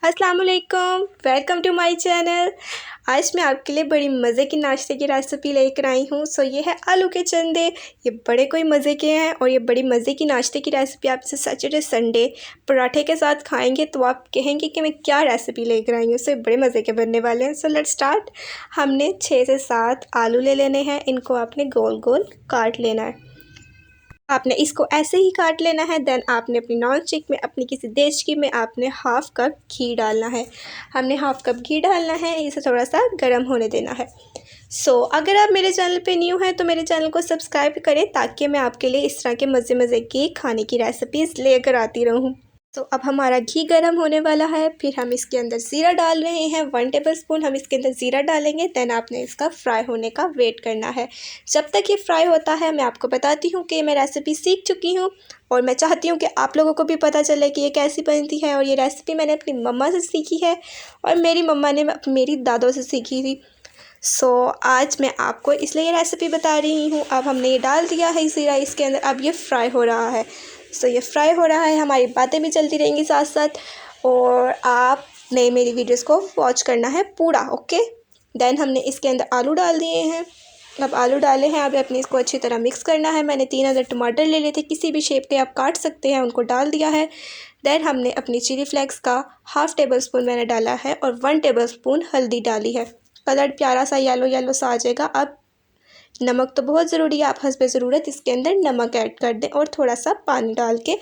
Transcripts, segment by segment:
अस्सलाम वालेकुम, welcome to my channel. आज मैं आपके लिए बड़ी मज़े की नाश्ते की रेसिपी लेकर आई हूँ। ये है आलू के चंदे। ये बड़े कोई मज़े के हैं और ये बड़ी मज़े की नाश्ते की रेसिपी आपसे सैटरडे संडे पराठे के साथ खाएंगे तो आप कहेंगे कि मैं क्या रेसिपी लेकर आई हूँ। ये बड़े मज़े के बनने वाले हैं। So let's start. हमने 6 से 7 आलू ले लेने हैं। इनको आपने गोल गोल काट लेना है। आपने इसको ऐसे ही काट लेना है। देन आपने अपनी नॉन स्टिक में, अपनी किसी देश की में आपने हाफ़ कप घी डालना है। हमने हाफ़ कप घी डालना है, इसे थोड़ा सा गर्म होने देना है। अगर आप मेरे चैनल पे न्यू हैं तो मेरे चैनल को सब्सक्राइब करें ताकि मैं आपके लिए इस तरह के मज़े मज़े की खाने की रेसिपीज़ लेकर आती रहूँ। अब हमारा घी गर्म होने वाला है। फिर हम इसके अंदर ज़ीरा डाल रहे हैं, 1 टेबलस्पून हम इसके अंदर ज़ीरा डालेंगे। देन आपने इसका फ्राई होने का वेट करना है। जब तक ये फ्राई होता है मैं आपको बताती हूँ कि मैं रेसिपी सीख चुकी हूँ और मैं चाहती हूँ कि आप लोगों को भी पता चले कि ये कैसी बनती है। और ये रेसिपी मैंने अपनी मम्मा से सीखी है और मेरी मम्मा ने मेरी दादों से सीखी थी। आज मैं आपको इसलिए ये रेसिपी बता रही हूँ। अब हमने ये डाल दिया है ज़ीरा इसके अंदर। अब ये फ्राई हो रहा है। ये फ्राई हो रहा है, हमारी बातें भी चलती रहेंगी साथ साथ और आपने मेरी वीडियोस को वॉच करना है पूरा। ओके। देन हमने इसके अंदर आलू डाल दिए हैं। अब आलू डाले हैं, अब अपने इसको अच्छी तरह मिक्स करना है। मैंने 3 अदर टमाटर ले लिए थे, किसी भी शेप के आप काट सकते हैं, उनको डाल दिया है। देन हमने अपनी चिली फ्लेक्स का हाफ़ टेबलस्पून मैंने डाला है और 1 टेबलस्पून हल्दी डाली है। कलर प्यारा सा येलो येलो सा आ जाएगा। अब नमक तो बहुत ज़रूरी है, आप हस्बे ज़रूरत इसके अंदर नमक ऐड कर दें और थोड़ा सा पानी डाल के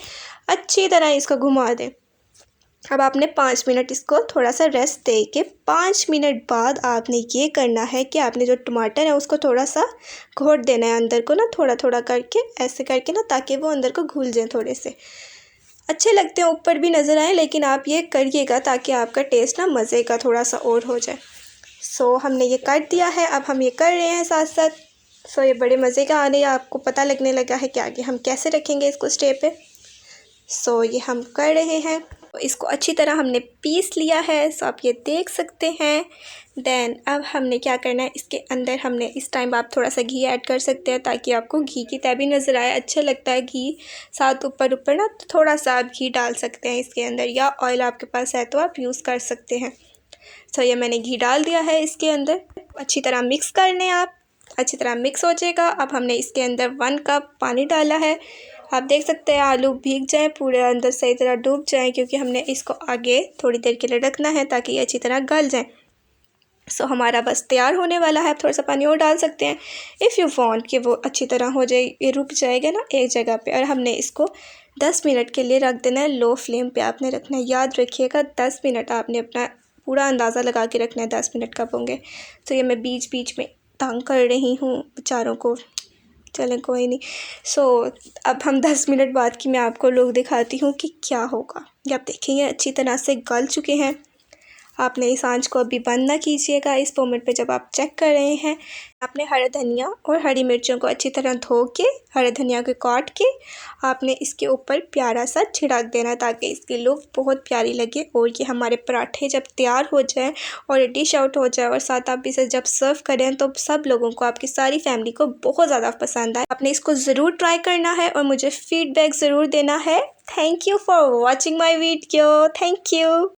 अच्छी तरह इसको घुमा दें। अब आपने 5 मिनट इसको थोड़ा सा रेस्ट दे के 5 मिनट बाद आपने ये करना है कि आपने जो टमाटर है उसको थोड़ा सा घोट देना है अंदर को ना, थोड़ा थोड़ा करके ऐसे करके ना, ताकि वो अंदर को घुल जाए। थोड़े से अच्छे लगते हैं, ऊपर भी नज़र आए, लेकिन आप ये करिएगा ताकि आपका टेस्ट ना मज़े का थोड़ा सा और हो जाए। हमने ये काट दिया है। अब हम ये कर रहे हैं साथ साथ। ये बड़े मज़े का आने आपको पता लगने लगा है कि आगे हम कैसे रखेंगे इसको स्टेप पे। ये हम कर रहे हैं। इसको अच्छी तरह हमने पीस लिया है। आप ये देख सकते हैं। देन अब हमने क्या करना है, इसके अंदर हमने इस टाइम आप थोड़ा सा घी ऐड कर सकते हैं ताकि आपको घी की तह भी नज़र आए। अच्छा लगता है घी साथ ऊपर ऊपर ना, तो थोड़ा सा आप घी डाल सकते हैं इसके अंदर, या ऑयल आपके पास है तो आप यूज़ कर सकते हैं। ये मैंने घी डाल दिया है इसके अंदर। अच्छी तरह मिक्स कर लें आप, अच्छी तरह मिक्स हो जाएगा। अब हमने इसके अंदर 1 कप पानी डाला है। आप देख सकते हैं आलू भीग जाए, पूरे अंदर सही तरह डूब जाए, क्योंकि हमने इसको आगे थोड़ी देर के लिए रखना है ताकि ये अच्छी तरह गल जाए। हमारा बस तैयार होने वाला है। आप थोड़ा सा पानी और डाल सकते हैं इफ़ यू वांट कि वो अच्छी तरह हो जाए। ये रुक जाएगा ना एक जगह पे, और हमने इसको 10 मिनट के लिए रख देना है। लो फ्लेम पे आपने रखना है, याद रखिएगा 10 मिनट आपने अपना पूरा अंदाज़ा लगा के रखना है 10 मिनट कब होंगे। ये मैं बीच बीच में तंग कर रही हूँ बेचारों को, चलें कोई नहीं। अब हम 10 मिनट बाद की मैं आपको लोग दिखाती हूँ कि क्या होगा। ये आप देखेंगे अच्छी तरह से गल चुके हैं। आपने इस आंच को अभी बंद ना कीजिएगा। इस मोमेंट पे जब आप चेक कर रहे हैं, आपने हरा धनिया और हरी मिर्चों को अच्छी तरह धो के, हरे धनिया को काट के आपने इसके ऊपर प्यारा सा छिड़क देना ताकि इसकी लुक बहुत प्यारी लगे। और ये हमारे पराठे जब तैयार हो जाए और डिश आउट हो जाए और साथ आप इसे जब सर्व करें तो सब लोगों को, आपकी सारी फैमिली को बहुत ज़्यादा पसंद आए। आपने इसको ज़रूर ट्राई करना है और मुझे फ़ीडबैक ज़रूर देना है। Thank you for watching my video. Thank you.